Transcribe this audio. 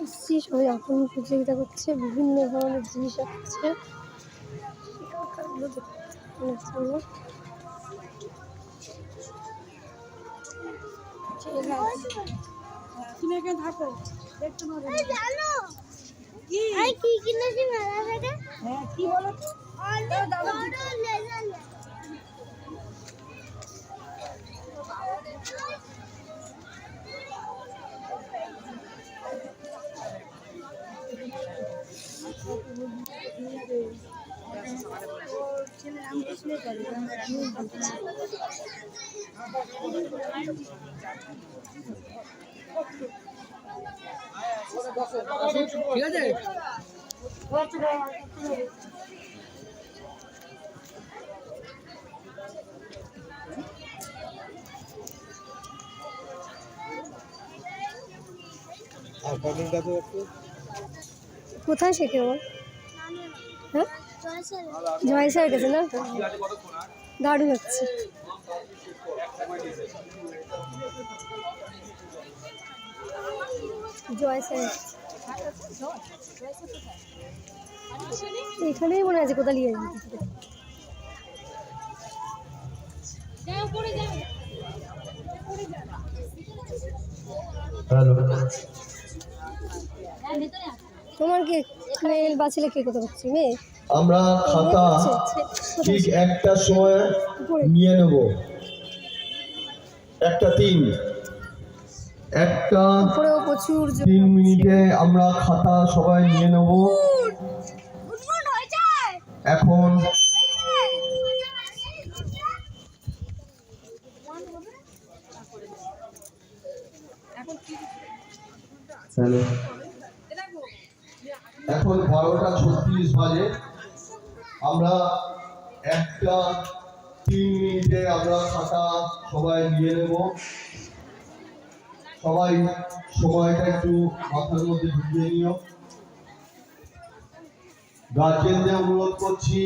এসছি, সবাই আঁকন প্রতিযোগিতা করছে, বিভিন্ন ধরনের জিনিস আঁকছে। তুমি এখানে থাকো, দেখতে পারো। কি কিনেছি মেলা থেকে? হ্যাঁ, কি বলো? ঠিক আছে। কোথায় শেখে ও? হ্যাঁ, জয় স্যার গেছে না? দারুণ হচ্ছে। জয় স্যার এখানেই মনে আছে, কোথায় নিয়ে যাবে। তোমার কি মেল বা ছেলে কে কোথাও হচ্ছে? মেয়ে। আমরা খাতা ঠিক একটার সময় নিয়ে নেব। একটা 3 মিনিটে আমরা খাতা সবাই নিয়ে নেব। এখন এখন 12:36 বাজে। আমরা একটা 3 মিনিটে আমরা খাতা সবাই নিয়ে নেব। সবাই সময়টা একটু মাথার মধ্যে ঢুকিয়ে নিও। গার্জেনদের অনুরোধ করছি।